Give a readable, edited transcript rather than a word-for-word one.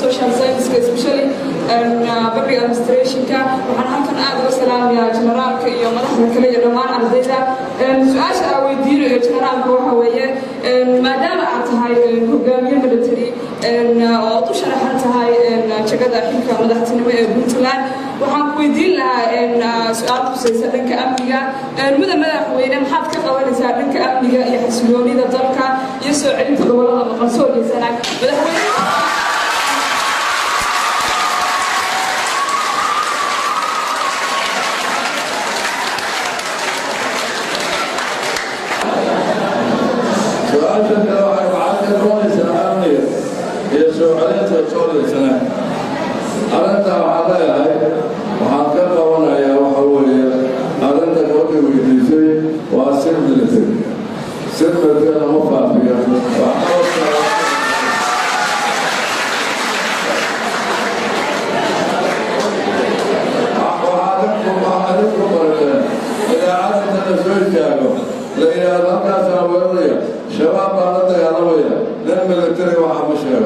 social science especially public administration waxaan halkan aad uga salaamayaa generaalka iyo madaxda kale iyo dhammaan ardayda su'aasha aan weydiinayo generaalka waxa weeye maadaama aad tahay hogaamiye military oo u sharaxan tahay jagada xilka madaxtinimo ee Puntland waxaan ku weydiin lahaa su'aal khusaysa dhanka amniga madaxweyne maxaad ka qabanaysaa dhanka amniga iyo xasiloonida dalka iyo soo celinta gobolada maqan soo jeesanaag madaxweyne شباب بعد ذلك يا ربي لما نتري وحمشنا